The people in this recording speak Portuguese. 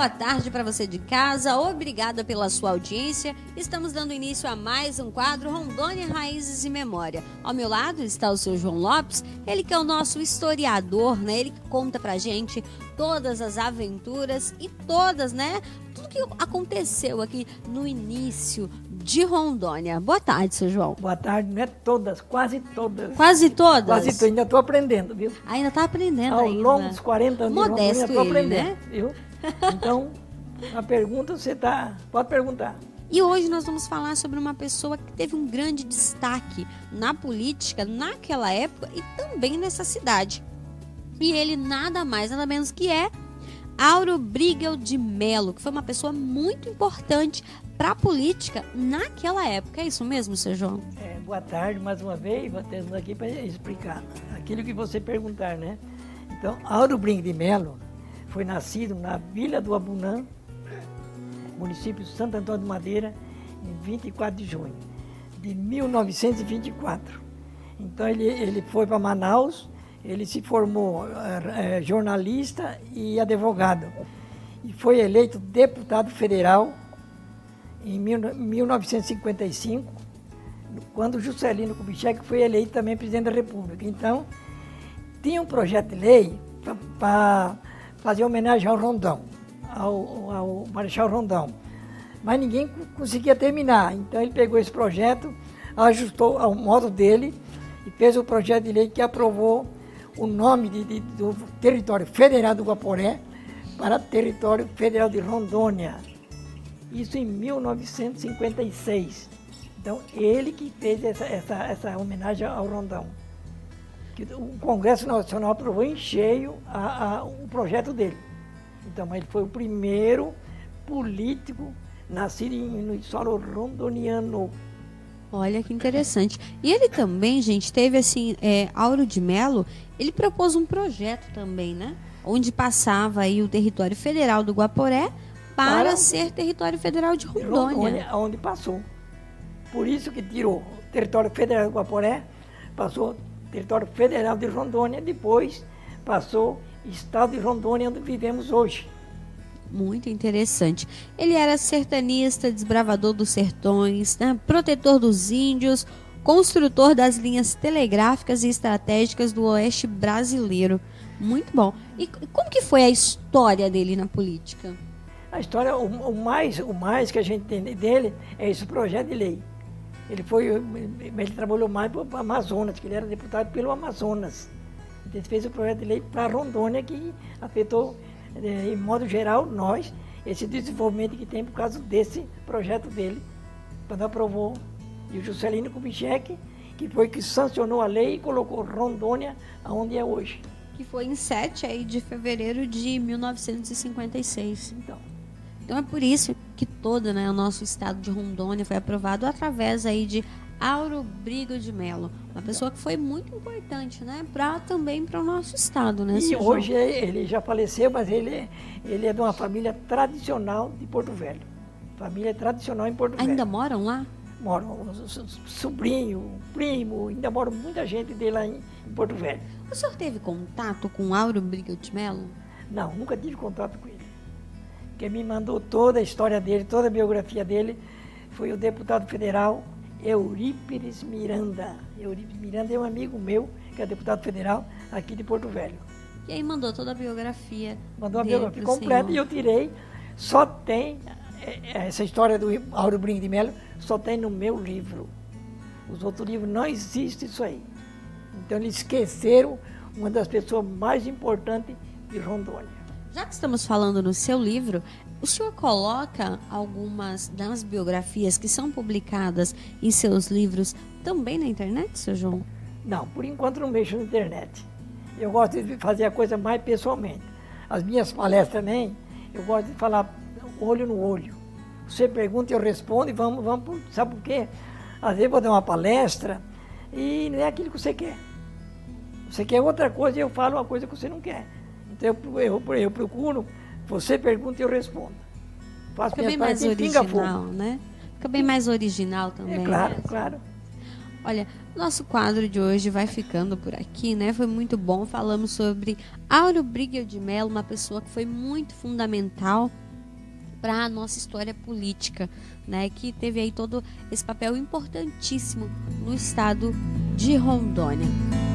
boa tarde para você de casa. Obrigada pela sua audiência. Estamos dando início a mais um quadro Rondônia, Raízes e Memória. Ao meu lado está o seu João Lopes, ele que é o nosso historiador, né? Ele que conta pra gente todas as aventuras e todas, né? Tudo que aconteceu aqui no início de Rondônia. Boa tarde, seu João. Boa tarde, não é todas, quase todas. Quase todas? Quase todas, ainda estou aprendendo, viu? Ainda está aprendendo Ao ainda. longo dos 40 anos Modesto de Rondônia, estou ele, aprendendo, né? viu? Então, a pergunta pode perguntar. E hoje nós vamos falar sobre uma pessoa que teve um grande destaque na política naquela época e também nessa cidade. E ele nada mais, nada menos que é Auro Brigel de Melo, que foi uma pessoa muito importante para a política naquela época. É isso mesmo, seu João? Boa tarde, mais uma vez, estamos aqui para explicar aquilo que você perguntar, né? Então, Auro Brigel de Melo foi nascido na Vila do Abunã, município de Santo Antônio de Madeira, em 24 de junho de 1924. Então, ele foi para Manaus. Ele se formou jornalista e advogado e foi eleito deputado federal em 1955, quando Juscelino Kubitschek foi eleito também presidente da República. Então, tinha um projeto de lei para fazer homenagem ao Rondão, ao Marechal Rondão, mas ninguém conseguia terminar. Então, ele pegou esse projeto, ajustou ao modo dele e fez o projeto de lei que aprovou o nome do território federal do Guaporé para território federal de Rondônia. Isso em 1956. Então, ele que fez essa homenagem ao Rondão. O Congresso Nacional aprovou em cheio o projeto dele. Então, ele foi o primeiro político nascido no solo rondoniano. Olha que interessante. E ele também, gente, teve assim, Auro de Melo, ele propôs um projeto também, né? Onde passava aí o território federal do Guaporé para ser território federal de Rondônia. Onde passou. Por isso que tirou o território federal do Guaporé, passou território federal de Rondônia, depois passou estado de Rondônia, onde vivemos hoje. Muito interessante. Ele era sertanista, desbravador dos sertões, né? Protetor dos índios, construtor das linhas telegráficas e estratégicas do oeste brasileiro. Muito bom. E como que foi a história dele na política? A história, o mais que a gente tem dele é esse projeto de lei. Ele trabalhou mais para o Amazonas, que ele era deputado pelo Amazonas. Ele fez o projeto de lei para Rondônia, que afetou, em modo geral, esse desenvolvimento que tem por causa desse projeto dele, quando aprovou. E o Juscelino Kubitschek, que foi que sancionou a lei e colocou Rondônia onde é hoje. Que foi em 7 de fevereiro de 1956. Então é por isso que todo, o nosso estado de Rondônia foi aprovado através aí de Auro Brigel de Melo, uma pessoa que foi muito importante, né, também para o nosso estado, né? E hoje ele já faleceu, mas ele é de uma família tradicional de Porto Velho. Família tradicional em Porto Velho. Ainda moram lá? Moram, sobrinho, primo, ainda mora muita gente dele lá em Porto Velho. O senhor teve contato com Auro Brigel de Melo? Não, nunca tive contato com ele. Quem me mandou toda a história dele, toda a biografia dele, foi o deputado federal Eurípides Miranda. Eurípides Miranda é um amigo meu, que é deputado federal aqui de Porto Velho. E aí mandou toda a biografia. Mandou a biografia completa senhor. E eu tirei. Só tem essa história do Auro Brigel de Melo, só tem no meu livro. Os outros livros não existe isso aí. Então eles esqueceram uma das pessoas mais importantes de Rondônia. Já que estamos falando no seu livro, o senhor coloca algumas das biografias que são publicadas em seus livros também na internet, seu João? Não, por enquanto não mexo na internet. Eu gosto de fazer a coisa mais pessoalmente. As minhas palestras também, eu gosto de falar olho no olho. Você pergunta, eu respondo e vamos, sabe por quê? Às vezes eu vou dar uma palestra e não é aquilo que você quer. Você quer outra coisa e eu falo uma coisa que você não quer. Então eu procuro, você pergunta e eu respondo. Faço Fica bem mais original, né? Fica bem mais original também. Claro, né? Claro. Olha, nosso quadro de hoje vai ficando por aqui, né? Foi muito bom. Falamos sobre Auro Brigel de Melo, uma pessoa que foi muito fundamental para a nossa história política, né, que teve aí todo esse papel importantíssimo no estado de Rondônia.